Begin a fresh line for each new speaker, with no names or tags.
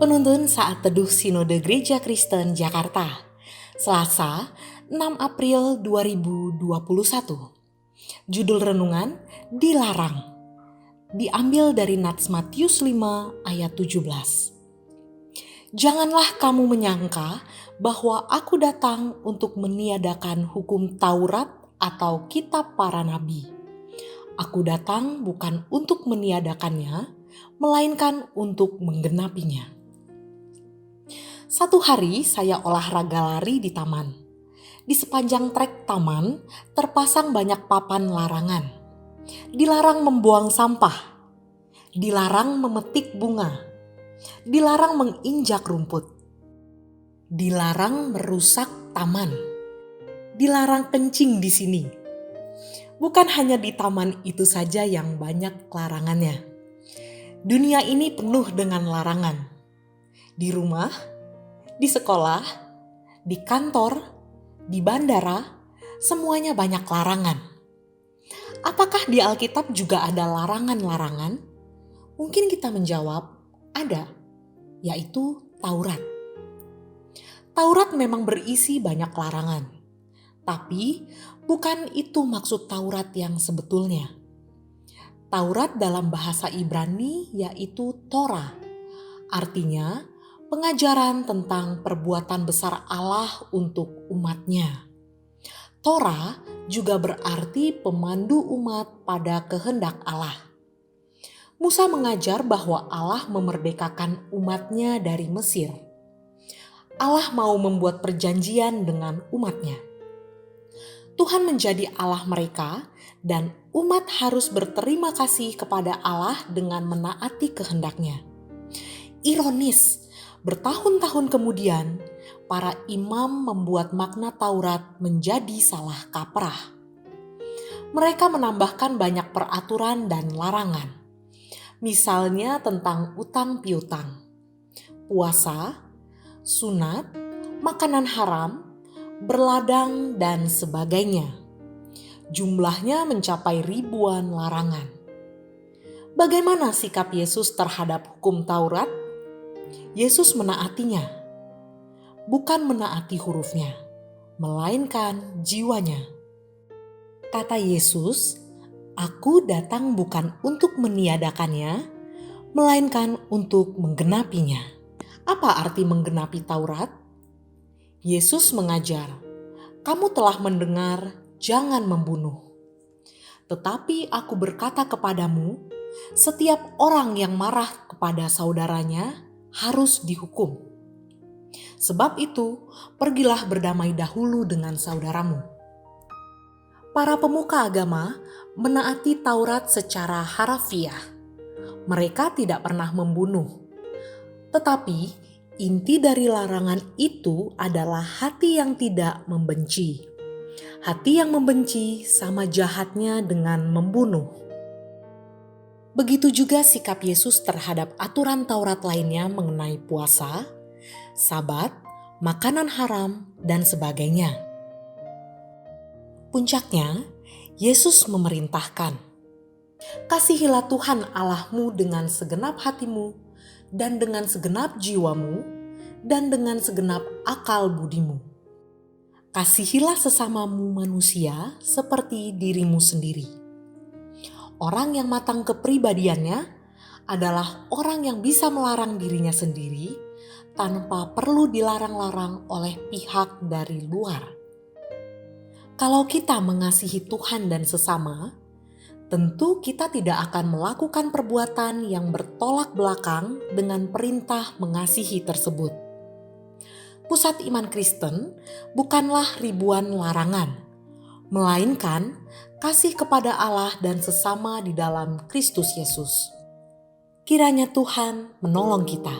Penuntun Saat Teduh Sinode Gereja Kristen Jakarta, Selasa, 6 April 2021. Judul renungan, Dilarang. Diambil dari Nats Matius 5 ayat 17. Janganlah kamu menyangka bahwa aku datang untuk meniadakan hukum Taurat atau kitab para nabi. Aku datang bukan untuk meniadakannya, melainkan untuk menggenapinya. Satu hari saya olahraga lari di taman. Di sepanjang trek taman terpasang banyak papan larangan. Dilarang membuang sampah, dilarang memetik bunga, dilarang menginjak rumput, dilarang merusak taman, dilarang kencing di sini. Bukan hanya di taman itu saja yang banyak larangannya. Dunia ini penuh dengan larangan. Di rumah, di sekolah, di kantor, di bandara, semuanya banyak larangan. Apakah di Alkitab juga ada larangan-larangan? Mungkin kita menjawab, ada, yaitu Taurat. Taurat memang berisi banyak larangan, tapi bukan itu maksud Taurat yang sebetulnya. Taurat dalam bahasa Ibrani yaitu Torah, artinya pengajaran tentang perbuatan besar Allah untuk umatnya. Torah juga berarti pemandu umat pada kehendak Allah. Musa mengajar bahwa Allah memerdekakan umatnya dari Mesir. Allah mau membuat perjanjian dengan umatnya. Tuhan menjadi Allah mereka dan umat harus berterima kasih kepada Allah dengan menaati kehendaknya. Ironis, bertahun-tahun kemudian, para imam membuat makna Taurat menjadi salah kaprah. Mereka menambahkan banyak peraturan dan larangan. Misalnya tentang utang piutang, puasa, sunat, makanan haram, berladang, dan sebagainya. Jumlahnya mencapai ribuan larangan. Bagaimana sikap Yesus terhadap hukum Taurat? Yesus menaatinya, bukan menaati hurufnya, melainkan jiwanya. Kata Yesus, "Aku datang bukan untuk meniadakannya, melainkan untuk menggenapinya." Apa arti menggenapi Taurat? Yesus mengajar, "Kamu telah mendengar, jangan membunuh. Tetapi aku berkata kepadamu, setiap orang yang marah kepada saudaranya harus dihukum. Sebab itu, pergilah berdamai dahulu dengan saudaramu." Para pemuka agama menaati Taurat secara harafiah. Mereka tidak pernah membunuh. Tetapi inti dari larangan itu adalah hati yang tidak membenci. Hati yang membenci sama jahatnya dengan membunuh. Begitu juga sikap Yesus terhadap aturan Taurat lainnya mengenai puasa, Sabat, makanan haram, dan sebagainya. Puncaknya, Yesus memerintahkan, "Kasihilah Tuhan Allahmu dengan segenap hatimu, dan dengan segenap jiwamu, dan dengan segenap akal budimu. Kasihilah sesamamu manusia seperti dirimu sendiri." Orang yang matang kepribadiannya adalah orang yang bisa melarang dirinya sendiri tanpa perlu dilarang-larang oleh pihak dari luar. Kalau kita mengasihi Tuhan dan sesama, tentu kita tidak akan melakukan perbuatan yang bertolak belakang dengan perintah mengasihi tersebut. Pusat iman Kristen bukanlah ribuan larangan, melainkan kasih kepada Allah dan sesama di dalam Kristus Yesus. Kiranya Tuhan menolong kita.